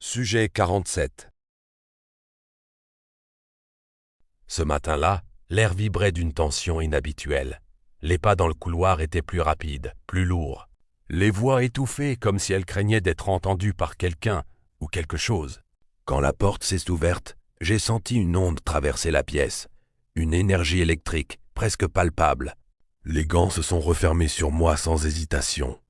Sujet 47. Ce matin-là, l'air vibrait d'une tension inhabituelle. Les pas dans le couloir étaient plus rapides, plus lourds. Les voix étouffées comme si elles craignaient d'être entendues par quelqu'un ou quelque chose. Quand la porte s'est ouverte, j'ai senti une onde traverser la pièce. Une énergie électrique, presque palpable. Les gants se sont refermés sur moi sans hésitation.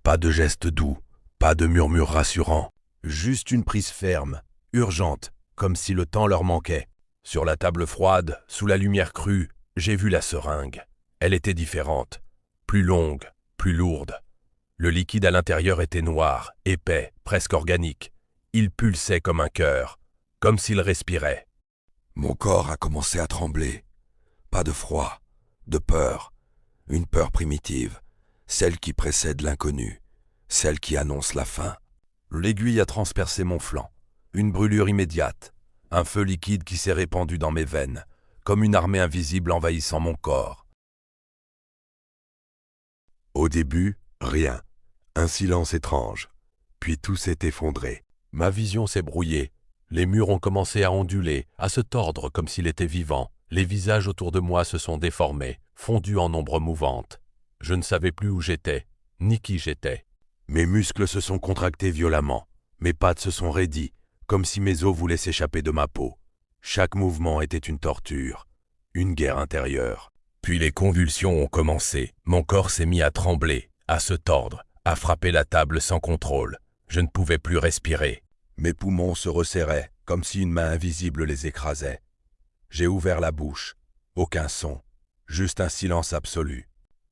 Pas de gestes doux, pas de murmures rassurants. Juste une prise ferme, urgente, comme si le temps leur manquait. Sur la table froide, sous la lumière crue, j'ai vu la seringue. Elle était différente, plus longue, plus lourde. Le liquide à l'intérieur était noir, épais, presque organique. Il pulsait comme un cœur, comme s'il respirait. Mon corps a commencé à trembler. Pas de froid, de peur. Une peur primitive, celle qui précède l'inconnu, celle qui annonce la fin. L'aiguille a transpercé mon flanc. Une brûlure immédiate. Un feu liquide qui s'est répandu dans mes veines, comme une armée invisible envahissant mon corps. Au début, rien. Un silence étrange. Puis tout s'est effondré. Ma vision s'est brouillée. Les murs ont commencé à onduler, à se tordre comme s'il était vivant. Les visages autour de moi se sont déformés, fondus en ombres mouvantes. Je ne savais plus où j'étais, ni qui j'étais. Mes muscles se sont contractés violemment. Mes pattes se sont raidies, comme si mes os voulaient s'échapper de ma peau. Chaque mouvement était une torture, une guerre intérieure. Puis les convulsions ont commencé. Mon corps s'est mis à trembler, à se tordre, à frapper la table sans contrôle. Je ne pouvais plus respirer. Mes poumons se resserraient, comme si une main invisible les écrasait. J'ai ouvert la bouche. Aucun son, juste un silence absolu.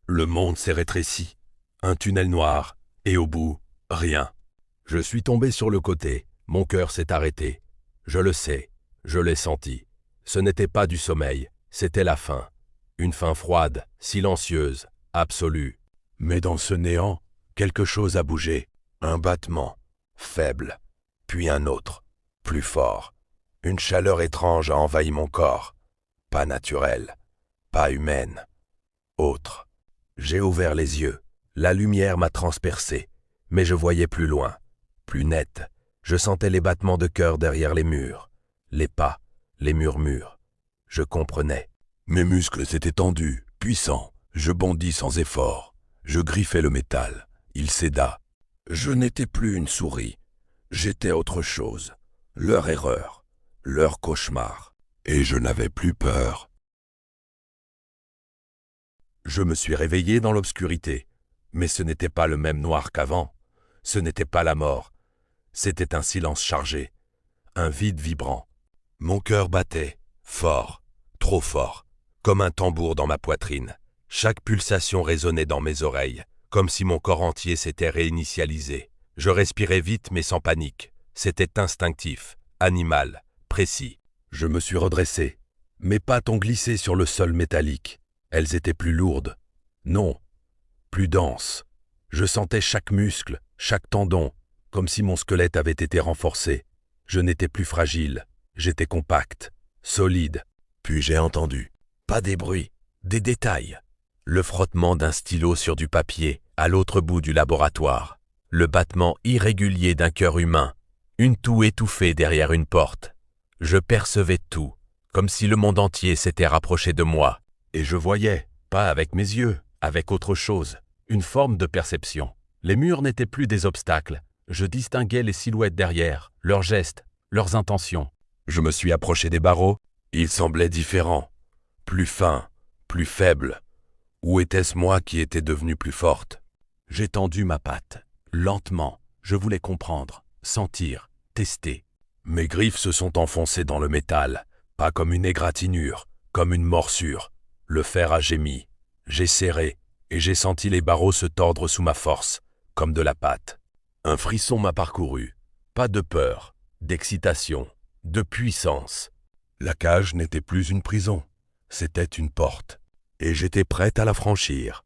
Le monde s'est rétréci. Un tunnel noir, et au bout, rien. Je suis tombé sur le côté. Mon cœur s'est arrêté. Je le sais, je l'ai senti. Ce n'était pas du sommeil, c'était la faim. Une faim froide, silencieuse, absolue. Mais dans ce néant, quelque chose a bougé. Un battement, faible, puis un autre, plus fort. Une chaleur étrange a envahi mon corps. Pas naturelle, pas humaine, autre. J'ai ouvert les yeux. La lumière m'a transpercé, mais je voyais plus loin, plus net. Je sentais les battements de cœur derrière les murs, les pas, les murmures. Je comprenais. Mes muscles s'étaient tendus, puissants. Je bondis sans effort. Je griffais le métal. Il céda. Je n'étais plus une souris. J'étais autre chose. Leur erreur, leur cauchemar. Et je n'avais plus peur. Je me suis réveillé dans l'obscurité. Mais ce n'était pas le même noir qu'avant. Ce n'était pas la mort. C'était un silence chargé, un vide vibrant. Mon cœur battait, fort, trop fort, comme un tambour dans ma poitrine. Chaque pulsation résonnait dans mes oreilles, comme si mon corps entier s'était réinitialisé. Je respirais vite mais sans panique. C'était instinctif, animal, précis. Je me suis redressé. Mes pattes ont glissé sur le sol métallique. Elles étaient plus lourdes. Non, plus denses. Je sentais chaque muscle, chaque tendon, comme si mon squelette avait été renforcé. Je n'étais plus fragile, j'étais compact, solide. Puis j'ai entendu, pas des bruits, des détails. Le frottement d'un stylo sur du papier, à l'autre bout du laboratoire. Le battement irrégulier d'un cœur humain. Une toux étouffée derrière une porte. Je percevais tout, comme si le monde entier s'était rapproché de moi. Et je voyais, pas avec mes yeux, avec autre chose, une forme de perception. Les murs n'étaient plus des obstacles. Je distinguais les silhouettes derrière, leurs gestes, leurs intentions. Je me suis approché des barreaux. Ils semblaient différents, plus fins, plus faibles. Ou était-ce moi qui étais devenue plus forte? J'ai tendu ma patte, lentement. Je voulais comprendre, sentir, tester. Mes griffes se sont enfoncées dans le métal, pas comme une égratignure, comme une morsure. Le fer a gémi. J'ai serré, et j'ai senti les barreaux se tordre sous ma force, comme de la pâte. Un frisson m'a parcouru. Pas de peur, d'excitation, de puissance. La cage n'était plus une prison, c'était une porte, et j'étais prête à la franchir.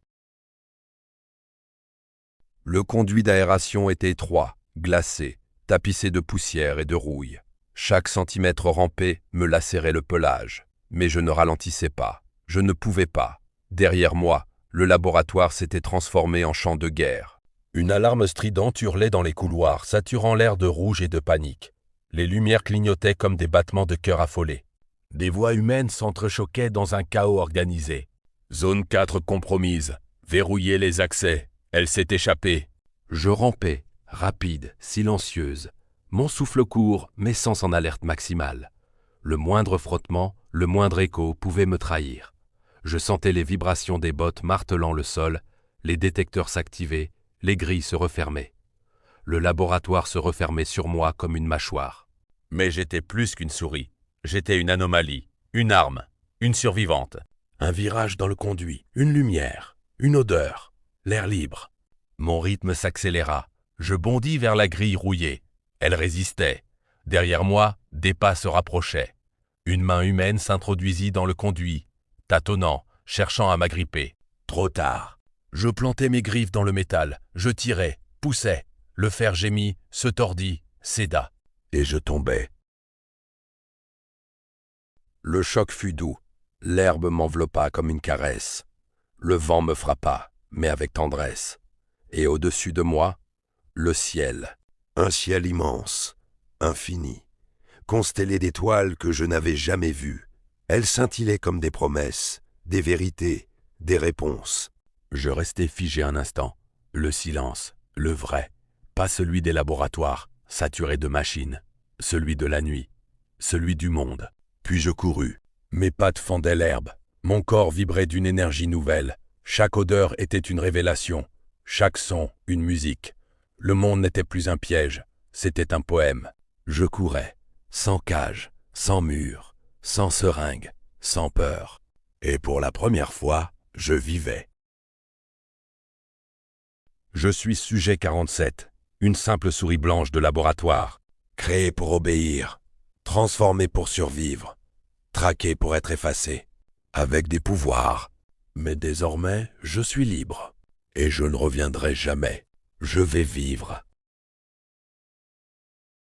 Le conduit d'aération était étroit, glacé, tapissé de poussière et de rouille. Chaque centimètre rampé me lacérait le pelage, mais je ne ralentissais pas, je ne pouvais pas. Derrière moi, le laboratoire s'était transformé en champ de guerre. Une alarme stridente hurlait dans les couloirs, saturant l'air de rouge et de panique. Les lumières clignotaient comme des battements de cœur affolés. Des voix humaines s'entrechoquaient dans un chaos organisé. Zone 4 compromise. Verrouillez les accès. Elle s'est échappée. Je rampais, rapide, silencieuse. Mon souffle court, mais sans en alerte maximale. Le moindre frottement, le moindre écho pouvait me trahir. Je sentais les vibrations des bottes martelant le sol, les détecteurs s'activaient, les grilles se refermaient. Le laboratoire se refermait sur moi comme une mâchoire. Mais j'étais plus qu'une souris. J'étais une anomalie, une arme, une survivante. Un virage dans le conduit, une lumière, une odeur, l'air libre. Mon rythme s'accéléra. Je bondis vers la grille rouillée. Elle résistait. Derrière moi, des pas se rapprochaient. Une main humaine s'introduisit dans le conduit, tâtonnant, cherchant à m'agripper. Trop tard. Je plantai mes griffes dans le métal. Je tirais, poussais. Le fer gémit, se tordit, céda. Et je tombais. Le choc fut doux. L'herbe m'enveloppa comme une caresse. Le vent me frappa, mais avec tendresse. Et au-dessus de moi, le ciel. Un ciel immense, infini, constellé d'étoiles que je n'avais jamais vues. Elles scintillaient comme des promesses, des vérités, des réponses. Je restai figé un instant. Le silence, le vrai. Pas celui des laboratoires, saturés de machines. Celui de la nuit, celui du monde. Puis je courus. Mes pattes fendaient l'herbe. Mon corps vibrait d'une énergie nouvelle. Chaque odeur était une révélation. Chaque son, une musique. Le monde n'était plus un piège. C'était un poème. Je courais. Sans cage, sans mur, sans seringue, sans peur. Et pour la première fois, je vivais. Je suis sujet 47, une simple souris blanche de laboratoire. Créé pour obéir, transformé pour survivre, traqué pour être effacé, avec des pouvoirs. Mais désormais, je suis libre. Et je ne reviendrai jamais. Je vais vivre.